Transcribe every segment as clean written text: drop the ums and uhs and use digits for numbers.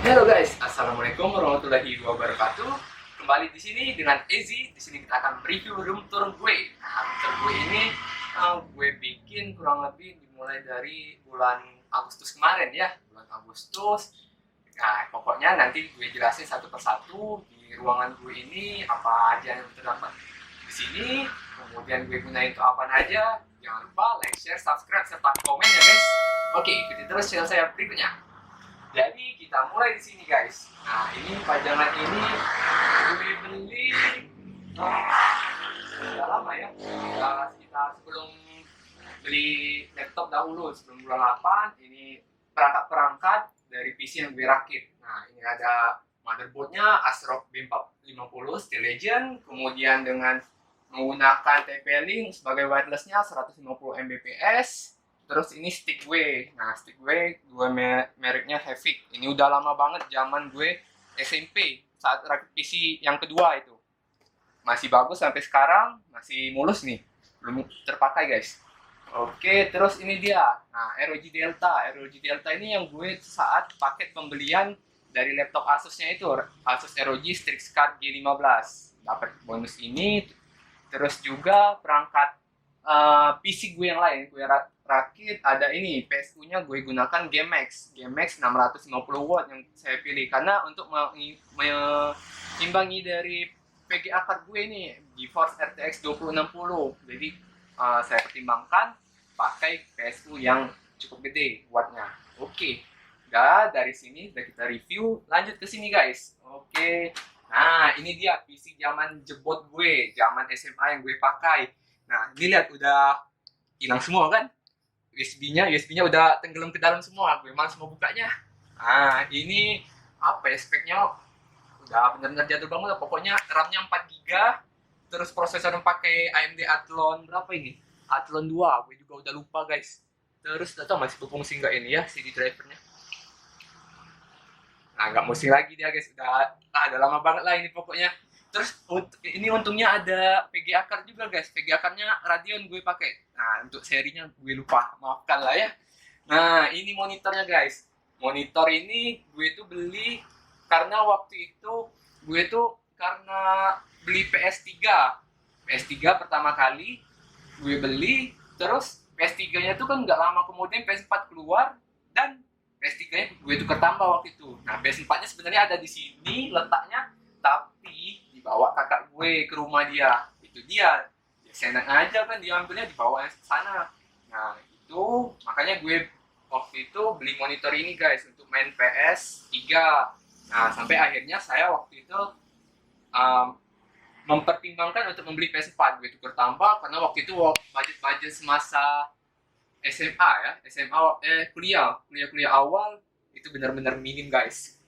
Halo guys, assalamualaikum warahmatullahi wabarakatuh. Kembali di sini dengan Ezi. Di sini kita akan review room tour gue. Nah, room tour gue ini gue bikin kurang lebih dimulai dari bulan Agustus kemarin ya, bulan Agustus. Nah, pokoknya nanti gue jelasin satu persatu di ruangan gue ini apa aja yang terdapat di sini. Kemudian gue gunain untuk apa aja. Jangan lupa like, share, subscribe, serta komen ya guys. Oke, ikuti terus channel saya berikutnya. Jadi kita mulai di sini guys. Nah ini pajangan ini gue beli udah lama ya. Kita sebelum beli laptop dahulu sebelum bulan 8 ini perangkat-perangkat dari PC yang gue rakit. Nah ini ada motherboardnya ASRock B450 Steel Legend, kemudian dengan menggunakan TP-Link sebagai wirelessnya 150 Mbps. Terus ini stick gue. Nah, stick gue mereknya Havik. Ini udah lama banget zaman gue SMP saat rakit PC yang kedua itu. Masih bagus sampai sekarang, masih mulus nih. Belum terpakai, guys. Oke, terus ini dia. Nah, ROG Delta. ROG Delta ini yang gue saat paket pembelian dari laptop Asusnya itu, Asus ROG Strix Card G15. Dapat bonus ini. Terus juga perangkat PC gue yang lain, gue rakit ada ini PSU-nya gue gunakan GameX 650 watt yang saya pilih karena untuk mengimbangi dari VGA card gue ini GeForce RTX 2060. Jadi saya pertimbangkan pakai PSU yang cukup gede wattnya. Oke. Udah dari sini udah kita review, lanjut ke sini guys. Oke. Nah, ini dia PC zaman jebot gue, zaman SMA yang gue pakai. Nah, ini lihat udah hilang semua kan? USB-nya udah tenggelam ke dalam semua. Gue malas mau bukanya. Nah, ini apa ya speknya? Udah bener-bener jadul banget. Pokoknya RAM-nya 4 GB. Terus prosesornya pakai AMD Athlon berapa ini? Athlon 2. Gue juga udah lupa guys. Terus gak tau masih berfungsi nggak ini ya CD drivernya. Nah, nggak musik lagi dia guys. Udah lama banget lah ini pokoknya. Terus ini untungnya ada VGA card juga guys. VGA card-nya Radeon gue pakai. Nah, untuk serinya gue lupa. Maafkan lah ya. Nah, ini monitornya guys. Monitor ini gue tuh beli karena waktu itu gue tuh karena beli PS3. PS3 pertama kali gue beli, terus PS3-nya tuh kan nggak lama kemudian PS4 keluar dan PS3-nya gue tuh ketambah waktu itu. Nah, PS4-nya sebenarnya ada di sini letaknya, tapi dibawa kakak gue ke rumah dia. Itu dia. Ya, senang aja kan diambilnya dibawa ke sana. Nah, itu makanya gue waktu itu beli monitor ini guys untuk main PS3. Nah, sampai akhirnya saya waktu itu mempertimbangkan untuk membeli PS4. Gue tukar tambah karena waktu itu budget semasa SMA ya, kuliah awal itu benar-benar minim guys,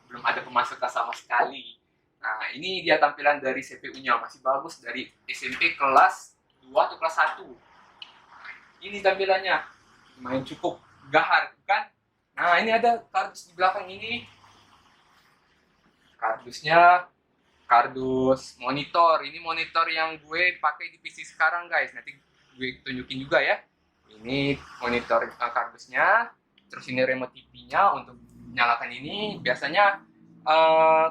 belum ada pemasukan sama sekali. Nah ini dia tampilan dari CPU-nya masih bagus dari SMP kelas 2 atau kelas 1. Ini tampilannya lumayan cukup gahar kan. Nah ini ada kardus di belakang ini, kardus monitor. Ini monitor yang gue pakai di PC sekarang guys, nanti gue tunjukin juga ya. Ini monitor kardusnya, terus ini remote TV-nya untuk nyalakan ini. Biasanya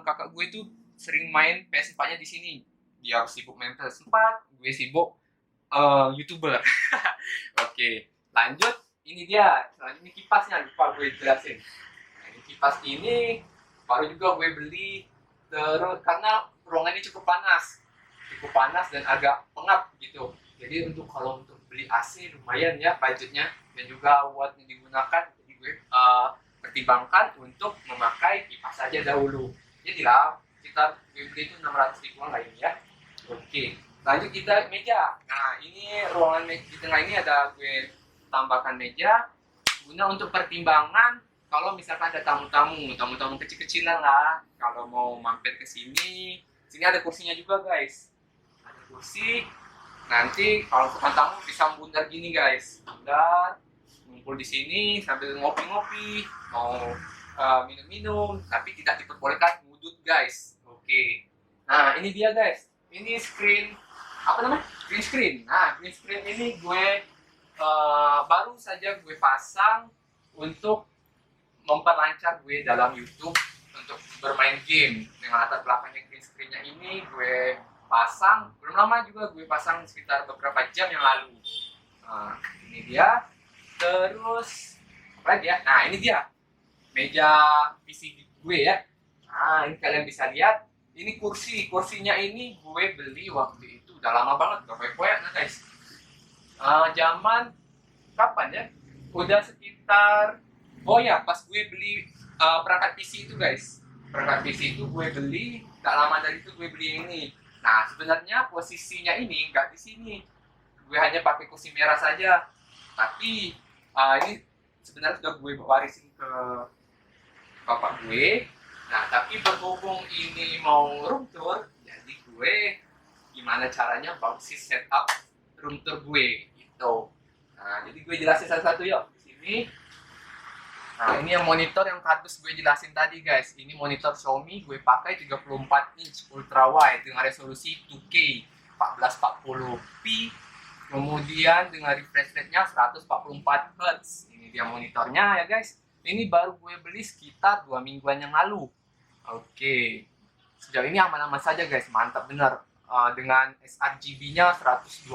kakak gue tuh sering main PS4-nya di sini. Dia sibuk main PS4, gue sibuk YouTuber. Oke, lanjut. Ini dia. Ini kipasnya, lupa gue jelasin. Nah, ini kipas ini baru juga gue beli terus karena ruangannya cukup panas dan agak pengap gitu. Jadi untuk beli AC lumayan ya budgetnya dan juga watt yang digunakan. Jadi gue pertimbangkan untuk memakai kipas saja dahulu. Jadi lah kita beli itu 600 ribuan lah ini ya. Oke, lanjut kita meja. Nah ini ruangan di tengah ini ada gue tambahkan meja guna untuk pertimbangan kalau misalkan ada tamu-tamu kecil-kecilan lah. Kalau mau mampir ke sini ada kursinya juga guys. Ada kursi. Nanti kalau bukan tamu bisa bundar gini guys, ngumpul di sini sambil ngopi-ngopi, mau minum-minum, tapi tidak diperbolehkan ngudut guys. Oke. Nah ini dia guys, ini screen green screen. Nah green screen ini gue baru saja gue pasang untuk memperlancar gue dalam YouTube untuk bermain game. Dengan latar belakangnya green screen-nya ini gue pasang, belum lama juga gue pasang sekitar beberapa jam yang lalu. Nah, ini dia. Terus apa lagi ya? Nah, ini dia meja PC gue ya. Nah, ini kalian bisa lihat. Ini kursinya ini gue beli waktu itu udah lama banget, udah koyak-koyak nah guys. Zaman kapan ya? Udah sekitar, oh ya, pas gue beli perangkat PC itu guys. Perangkat PC itu gue beli, gak lama dari itu gue beli ini. Nah, sebenarnya posisinya ini nggak di sini. Gue hanya pakai kursi merah saja. Tapi ini sebenarnya sudah gue warisin ke bapak gue. Nah, tapi berhubung ini mau room tour, jadi gue gimana caranya bagusin setup room tour gue gitu. Nah, jadi gue jelasin satu-satu yuk di sini. Nah, ini yang monitor yang kardus gue jelasin tadi guys. Ini monitor Xiaomi gue pakai 34 inch ultra wide dengan resolusi 2K 1440p. Kemudian dengan refresh rate-nya 144 Hz. Ini dia monitornya ya guys. Ini baru gue beli sekitar 2 mingguan yang lalu. Oke. Sejauh ini aman-aman saja guys. Mantap bener. Dengan sRGB-nya 121%.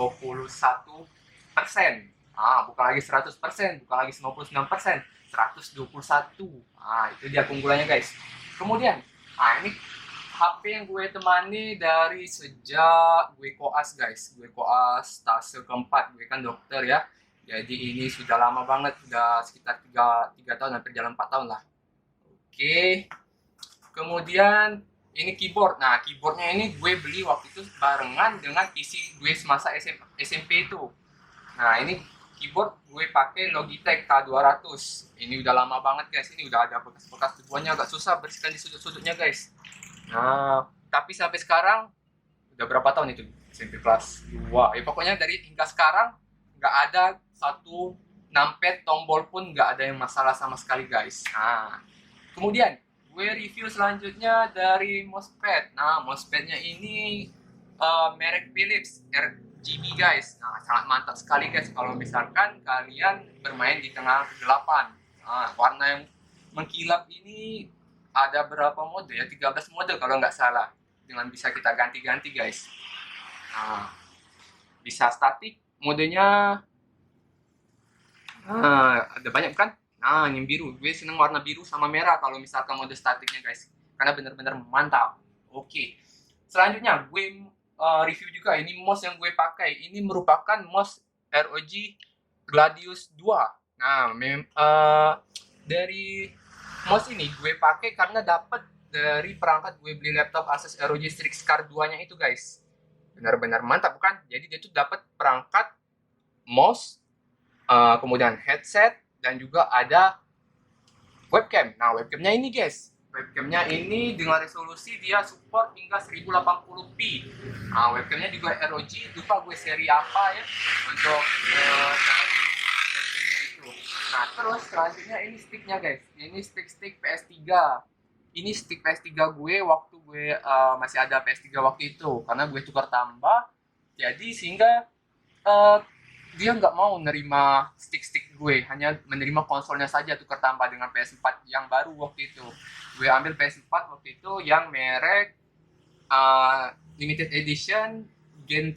Bukan lagi 100%, bukan lagi 99%. 121. Itu dia keunggulannya guys. Kemudian, ini HP yang gue temani dari sejak gue koas guys. Gue koas stase keempat, gue kan dokter ya. Jadi ini sudah lama banget, sudah sekitar 3 tahun, hampir jalan 4 tahun lah. Oke. Kemudian ini keyboard. Nah, keyboardnya ini gue beli waktu itu barengan dengan PC gue semasa SMP itu. Nah, ini keyboard gue pakai Logitech K200. Ini udah lama banget guys. Ini udah ada bekas-bekas debuannya, agak susah bersihkan di sudut-sudutnya guys. Nah, tapi sampai sekarang udah berapa tahun itu? SMP kelas 2. Ya pokoknya dari hingga sekarang nggak ada satu numpad tombol pun nggak ada yang masalah sama sekali guys. Nah, kemudian gue review selanjutnya dari mousepad. Nah, mousepadnya ini merek Philips RGB guys. Nah, sangat mantap sekali guys kalau misalkan kalian bermain di tengah kegelapan. Nah, warna yang mengkilap ini ada berapa mode ya? 13 mode kalau nggak salah. Dengan bisa kita ganti-ganti guys. Nah, bisa statik modenya. Ada banyak kan? Nah, yang biru. Gue seneng warna biru sama merah kalau misalkan mode statiknya guys. Karena bener-bener mantap. Oke. Selanjutnya gue review juga ini mouse yang gue pakai. Ini merupakan mouse ROG Gladius 2. Nah, dari mouse ini gue pakai karena dapat dari perangkat gue beli laptop Asus ROG Strix Car 2-nya itu guys. Benar-benar mantap bukan? Jadi dia tuh dapat perangkat mouse, kemudian headset, dan juga ada webcam. Nah, webcamnya ini guys. Webcamnya ini dengan resolusi dia support hingga 1080p. Nah, webcamnya juga ROG. Lupa gue seri apa ya untuk dari webcamnya itu. Nah, terus selanjutnya ini sticknya guys. Ini stick PS3. Ini stick PS3 gue waktu gue masih ada PS3 waktu itu. Karena gue tukar tambah. Jadi sehingga dia nggak mau nerima stick gue, hanya menerima konsolnya saja tukar tambah dengan PS4 yang baru waktu itu. Gue ambil PS4 waktu itu yang merek limited edition Gran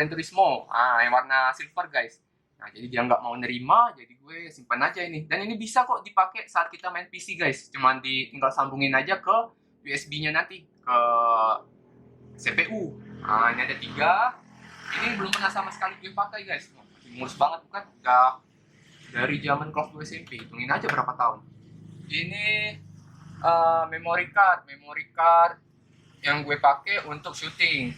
Turismo, yang warna silver guys. Nah, jadi dia nggak mau nerima, jadi gue simpan aja ini. Dan ini bisa kok dipakai saat kita main PC guys, cuman tinggal sambungin aja ke USB-nya nanti ke CPU. Ini ada 3. Ini belum pernah sama sekali gue pakai guys. Mulus banget bukan? Udah dari zaman kelas 2 SMP. Hitungin aja berapa tahun. Ini memory card yang gue pakai untuk syuting.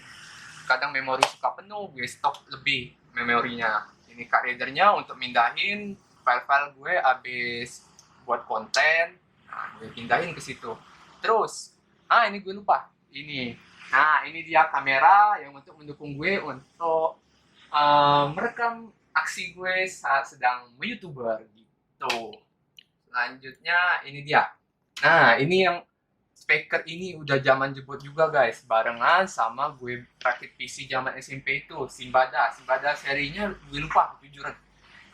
Kadang memori suka penuh, gue stok lebih memorinya. Ini card readernya untuk mindahin file-file gue habis buat konten. Nah, gue pindahin ke situ. Terus, ini gue lupa. Ini dia kamera yang untuk mendukung gue untuk merekam aksi gue saat sedang YouTuber gitu. Selanjutnya ini dia. Nah, ini yang speaker ini udah zaman jebot juga guys, barengan sama gue rakit PC zaman SMP itu, Simbada serinya gue lupa jujuran.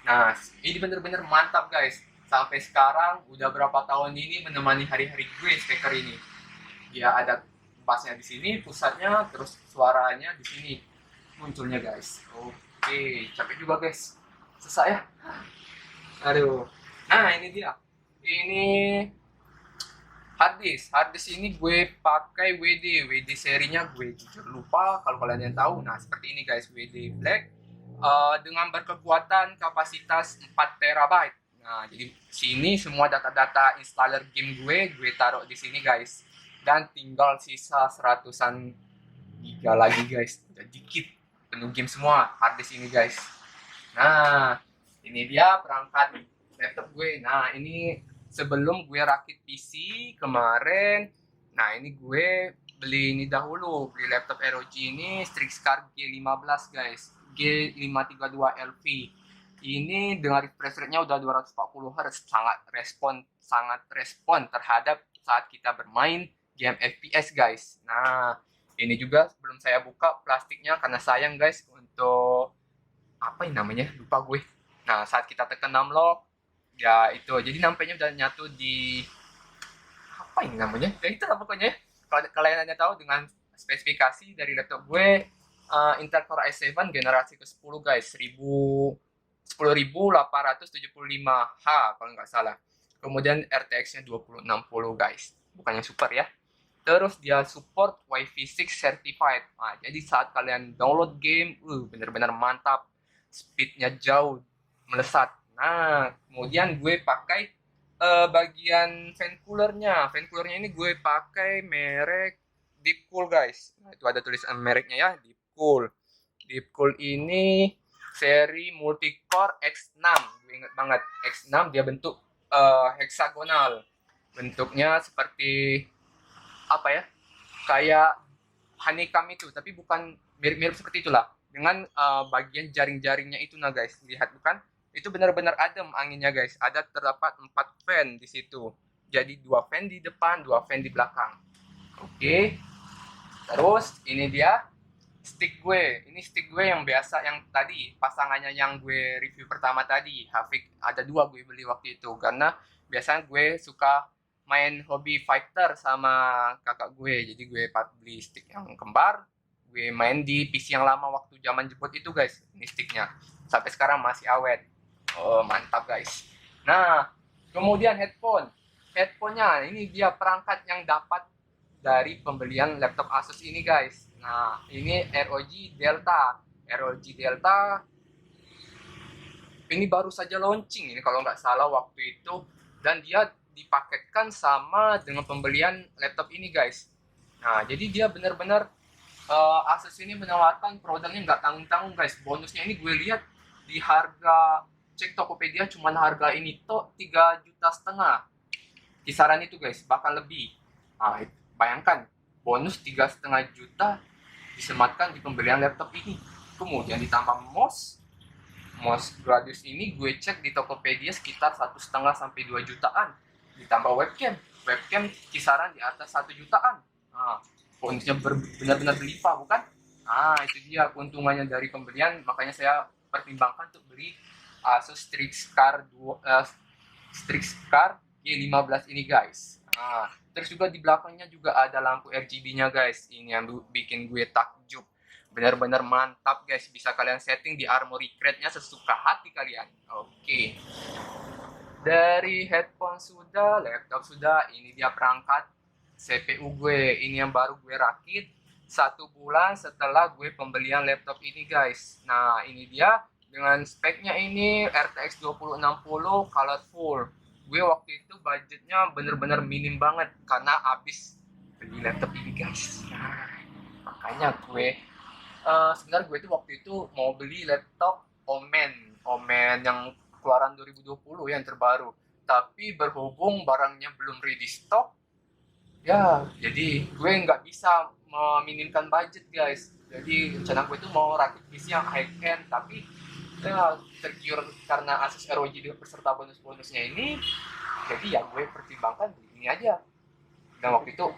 Nah, ini bener-bener mantap guys. sampai sekarang udah berapa tahun ini menemani hari-hari gue speaker ini. Dia ada bassnya di sini, pusatnya, terus suaranya di sini munculnya guys. Oke, capek juga guys. Susah ya. Aduh. Nah ini dia. Ini harddisk ini gue pakai WD serinya gue jujur lupa kalau kalian yang tahu. Nah seperti ini guys, WD Black dengan berkekuatan kapasitas 4 terabyte. Nah jadi sini semua data-data installer game gue taruh di sini guys, dan tinggal sisa 100-an giga lagi guys, udah dikit penuh game semua harddisk ini guys. Nah ini dia perangkat laptop gue. Nah ini sebelum gue rakit PC kemarin, nah ini gue beli ini dahulu, beli laptop ROG ini Strixcar G15 guys, G532LV. Ini dengan refresh rate-nya udah 240 Hz, sangat respon terhadap saat kita bermain game FPS guys. Nah ini juga sebelum saya buka plastiknya karena sayang guys untuk apa ini namanya, lupa gue. Nah saat kita tekan numlock ya itu jadi nampaknya udah nyatu di apa ini namanya ya itu lah pokoknya. Kalau kalian hanya tahu dengan spesifikasi dari laptop gue, Intel Core i7 generasi ke-10 guys, 10875H kalau nggak salah, kemudian RTX nya 2060 guys, bukannya super ya. Terus dia support Wi-Fi 6 certified. Nah, jadi saat kalian download game bener-bener mantap, speednya jauh melesat. Nah, kemudian gue pakai bagian fan coolernya. Fan coolernya ini gue pakai merek Deepcool guys. Nah, itu ada tulisan mereknya ya, Deepcool. Deepcool ini seri multicore X6. Gue inget banget, X6 dia bentuk heksagonal. Bentuknya seperti apa ya? Kayak honeycomb itu, tapi bukan mirip-mirip seperti itulah. Dengan bagian jaring-jaringnya itu nah guys, lihat bukan? Itu benar-benar adem anginnya guys. Ada terdapat 4 fan di situ. Jadi 2 fan di depan, 2 fan di belakang. Oke. Terus ini dia stick gue. Ini stick gue yang biasa, yang tadi pasangannya yang gue review pertama tadi. Hafik ada 2 gue beli waktu itu karena biasanya gue suka main hobi fighter sama kakak gue. Jadi gue beli stick yang kembar. Gue main di PC yang lama waktu zaman jebot itu guys. Ini sticknya. Sampai sekarang masih awet. Oh mantap guys. Nah kemudian headphone-nya ini dia perangkat yang dapat dari pembelian laptop Asus ini guys. Nah ini ROG Delta ini baru saja launching ini kalau nggak salah waktu itu, dan dia dipaketkan sama dengan pembelian laptop ini guys. Nah jadi dia benar-benar Asus ini menawarkan produknya nggak tanggung-tanggung guys. Bonusnya ini gue lihat di harga cek Tokopedia cuman harga ini tuh 3,5 juta kisaran itu guys, bahkan lebih. Nah, bayangkan bonus 3,5 juta disematkan di pembelian laptop ini, kemudian ditambah mouse Gradius ini gue cek di Tokopedia sekitar 1,5 sampai 2 jutaan, ditambah webcam kisaran di atas 1 jutaan. Nah, bonusnya benar-benar berlimpah bukan? Nah itu dia keuntungannya dari pembelian, makanya saya pertimbangkan untuk beli Asus Strixcar G15 ini guys. Nah, terus juga di belakangnya juga ada lampu RGB-nya guys. Ini yang bikin gue takjub. Benar-benar mantap guys. Bisa kalian setting di armory crate-nya sesuka hati kalian. Oke. Dari headphone sudah, laptop sudah. Ini dia perangkat CPU gue. Ini yang baru gue rakit 1 bulan setelah gue pembelian laptop ini guys. Nah ini dia dengan speknya ini RTX 2060 colorful. Gue waktu itu budgetnya bener-bener minim banget karena habis beli laptop ini guys. Nah, makanya gue sebenarnya gue itu waktu itu mau beli laptop Omen yang keluaran 2020 yang terbaru, tapi berhubung barangnya belum ready stock ya, jadi gue nggak bisa meminimkan budget guys. Jadi rencana gue itu mau rakit PC yang high end, tapi ya tergiur karena Asus ROG beserta bonus-bonusnya ini, jadi ya gue pertimbangkan ini aja. Dan waktu itu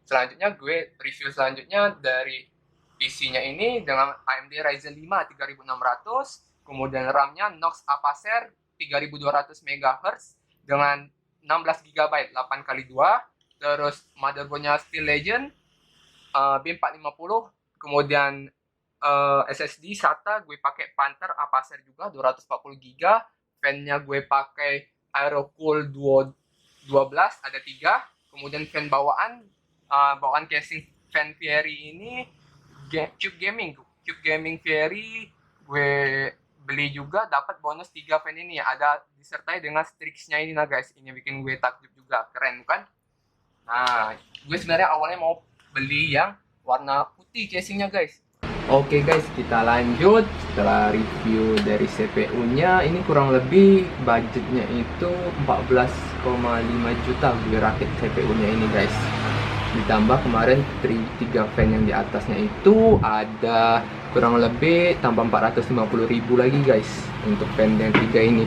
selanjutnya gue review selanjutnya dari PC-nya ini dengan AMD Ryzen 5 3600 kemudian RAM-nya Knox Apacer 3200 MHz dengan 16 GB 8x2, terus motherboardnya Steel Legend B450, kemudian SSD SATA gue pakai Panther Apacer juga 240 GB, fan-nya gue pakai Aerocool Duo 12 ada 3, kemudian fan bawaan casing fan Fiery ini Cube Gaming Fiery gue beli juga, dapat bonus 3 fan ini, ada disertai dengan Strix-nya ini nah guys, ini bikin gue takjub juga, keren bukan? Nah, gue sebenarnya awalnya mau beli yang warna putih casingnya guys. Oke guys, kita lanjut. Setelah review dari CPU-nya, ini kurang lebih budgetnya itu 14,5 juta gue rakit CPU-nya ini guys. Ditambah kemarin 3 fan yang di atasnya itu ada kurang lebih tambah 450.000 lagi guys untuk fan yang 3 ini.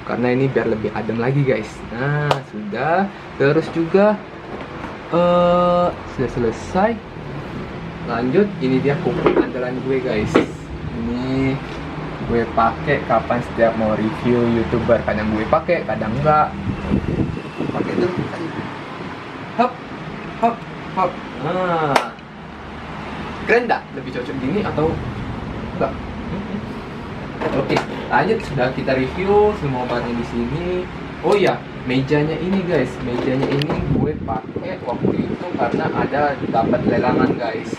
Karena ini biar lebih adem lagi guys. Nah, sudah. Terus juga sudah selesai. Lanjut, ini dia kuku andalan gue guys. Ini gue pakai kapan setiap mau review YouTuber, kadang gue pakai, kadang enggak. Pakai itu. Hop, hop, hop. Nah, keren enggak? Lebih cocok gini atau enggak? Oke, lanjut, sudah kita review semua barang di sini. Oh iya, mejanya ini guys, mejanya ini gue pakai waktu itu karena ada dapat lelangan guys.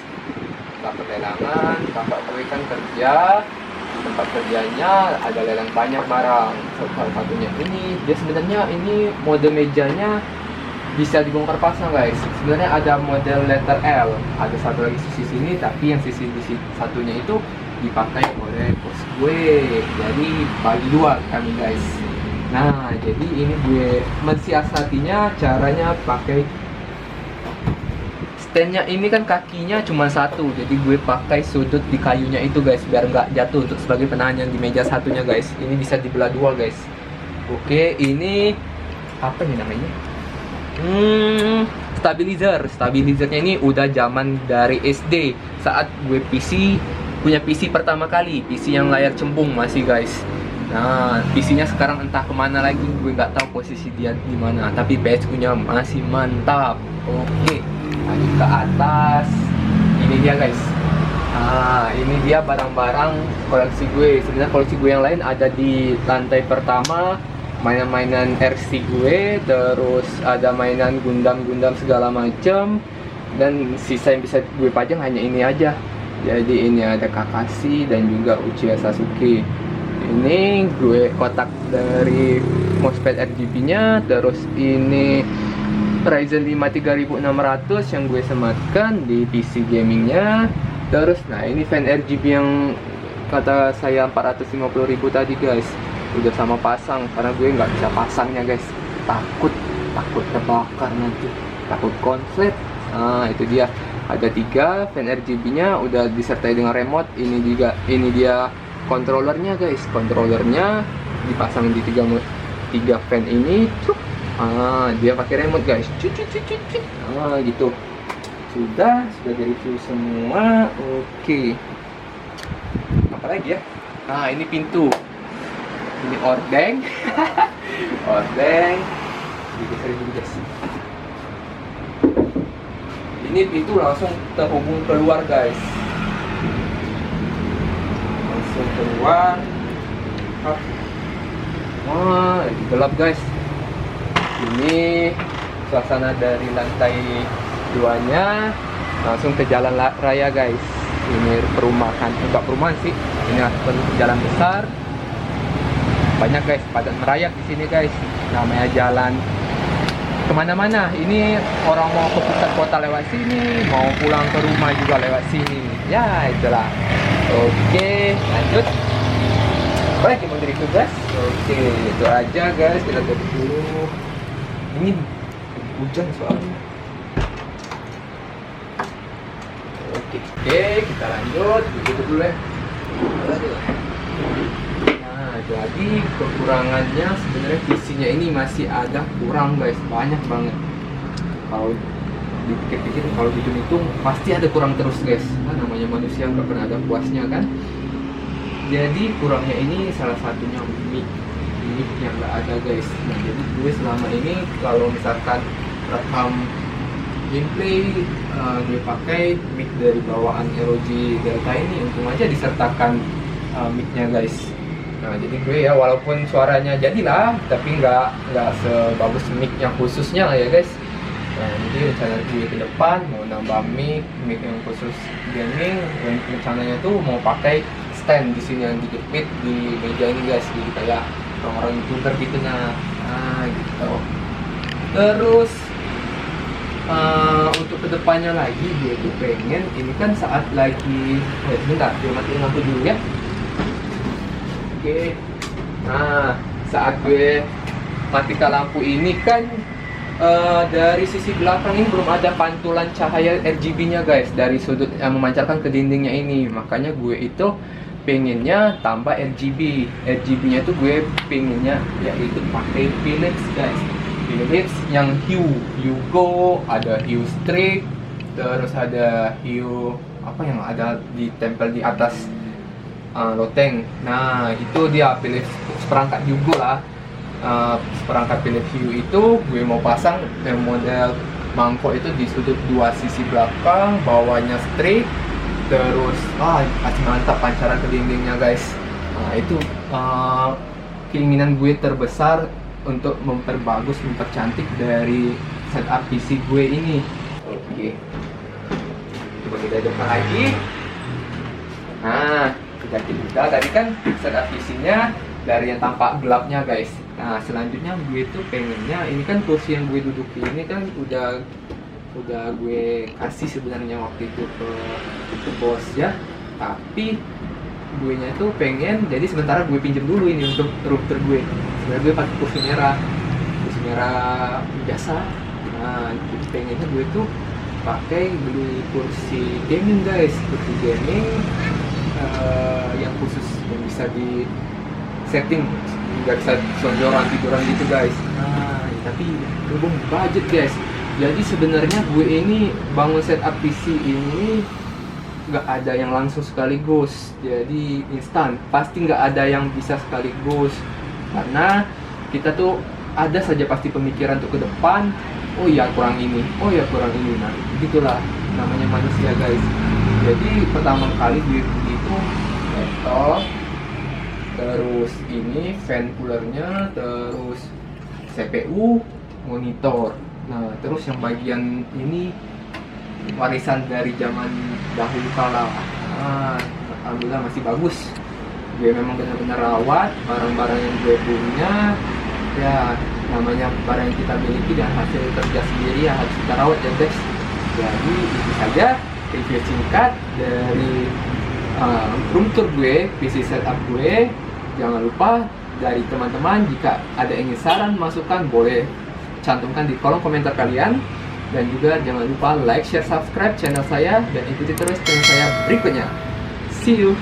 Dapat lelangan, kakak gue kan kerja di tempat kerjanya ada lelang banyak barang. Salah satunya ini, dia sebenarnya ini mode mejanya bisa dibongkar pasang guys. Sebenarnya ada model letter L, ada satu lagi sisi sini, tapi yang sisi satunya itu dipakai oleh bos gue, jadi bagi dua kami guys. Nah, jadi ini gue mensiasatinya caranya pakai standnya ini kan kakinya cuma satu, jadi gue pakai sudut di kayunya itu guys biar nggak jatuh untuk sebagai penahan yang di meja satunya guys. Ini bisa dibelah dua guys. Oke, ini apa nih namanya? Stabilizernya ini udah zaman dari SD saat gue punya PC pertama kali, PC yang layar cembung masih guys. Nah, PC-nya sekarang entah kemana lagi, gue nggak tahu posisi dia di mana. Tapi PSU-nya masih mantap. Oke, lanjut ke atas. Ini dia guys. Nah, ini dia barang-barang koleksi gue. Sebenarnya koleksi gue yang lain ada di lantai pertama. Mainan-mainan RC gue, terus ada mainan Gundam segala macam. Dan sisa yang bisa gue pajang hanya ini aja. Jadi ini ada Kakashi dan juga Uchiha Sasuke. Ini gue kotak dari mousepad RGB-nya. Terus ini Ryzen 5 3600 yang gue sematkan di PC gamingnya. Terus nah ini fan RGB yang kata saya 450.000 tadi guys, udah sama pasang karena gue nggak bisa pasangnya guys, takut terbakar nanti, takut konslet. Nah itu dia, ada 3 fan RGB-nya udah disertai dengan remote. Ini dia controllernya guys, controllernya dipasang di 3 fan ini. Dia pakai remote guys. Gitu. Sudah di-review semua. Oke. Apa lagi ya? Nah, ini pintu. Ini ordeng. Ordeng. Digeser dulu guys. Ini pintu langsung terhubung keluar guys. Langsung keluar. Wah, gelap guys. Ini suasana dari lantai 2-nya langsung ke jalan raya guys. Ini perumahan, enggak perumahan sih, ini jalan besar. Banyak guys, padat merayap di sini guys. Namanya jalan kemana-mana. Ini orang mau ke pusat kota lewat sini, mau pulang ke rumah juga lewat sini. Ya itulah. Oke, lanjut. Baik, mau dari guys. Oke, itu aja guys. Kita tutup dulu. Ini hujan soalnya. Oke, kita lanjut. Begitu dulu ya. Nah, jadi kekurangannya sebenarnya PC-nya ini masih ada kurang guys, banyak banget. Kalau dipikir-pikir, kalau hitung-hitung pasti ada kurang terus guys. Nah, namanya manusia nggak pernah ada puasnya kan. Jadi kurangnya ini salah satunya mic yang nggak ada guys. Nah jadi gue selama ini kalau misalkan rekam gameplay, gue pakai mic dari bawaan ROG Delta ini, untung aja disertakan mic-nya guys. Nah jadi gue ya walaupun suaranya jadilah, tapi nggak sebagus mic yang khususnya lah ya guys. Nah jadi rencana gue ke depan mau nambah mic yang khusus gaming, dan rencananya tuh mau pakai stand di sini yang dijepit di meja ini guys, jadi kayak orang-orang youtuber gitu. Nah gitu. Terus untuk kedepannya lagi gue tuh pengen, ini kan saat lagi sebentar gue matiin lampu dulu ya. Oke. Nah saat gue matikan lampu ini kan dari sisi belakang ini belum ada pantulan cahaya RGB-nya guys, dari sudut yang memancarkan ke dindingnya ini. Makanya gue itu pengennya tambah RGB-nya tuh gue pengennya yaitu pakai Philips guys. Philips yang Hue Go, ada Hue Strix, terus ada Hue apa yang ada ditempel di atas loteng. Nah itu dia Philips seperangkat Hue Go lah. Seperangkat Philips Hue itu gue mau pasang model mangkok itu di sudut dua sisi belakang, bawahnya straight, terus kasih mantap pancaran ke dindingnya guys. Nah itu keinginan gue terbesar untuk memperbagus, mempercantik dari setup PC gue ini. Oke, coba kita depan lagi. Nah kita tadi kan setup PC-nya dari yang tampak gelapnya guys. Nah selanjutnya gue tuh pengennya, ini kan kursi yang gue duduki ini kan udah gue kasih sebenarnya waktu itu ke bos ya, tapi gue nya tuh pengen, jadi sementara gue pinjem dulu ini untuk router gue. Sebenarnya gue pakai kursi merah biasa. Nah jadi pengennya gue tuh beli kursi gaming guys, kursi gaming yang khusus yang bisa di setting, nggak bisa tiduran gitu guys. Nah tapi berhubung budget guys, jadi sebenarnya gue ini bangun setup PC ini nggak ada yang langsung sekaligus, jadi instan, pasti nggak ada yang bisa sekaligus, karena kita tuh ada saja pasti pemikiran untuk ke depan. Oh ya kurang ini, nah begitulah namanya manusia guys. Jadi pertama kali gue itu laptop, terus ini fan coolernya, terus CPU, monitor. Nah terus yang bagian ini warisan dari zaman dahulu kala. Alhamdulillah masih bagus. Gue memang benar-benar rawat barang-barang yang gue punya. Ya namanya barang yang kita miliki dan hasil kerja sendiri ya harus kita rawat ya guys. Jadi itu saja review singkat dari room tour gue, PC setup gue. Jangan lupa dari teman-teman jika ada ingin saran masukan boleh cantumkan di kolom komentar kalian. Dan juga jangan lupa like, share, subscribe channel saya, dan ikuti terus channel saya berikutnya. See you!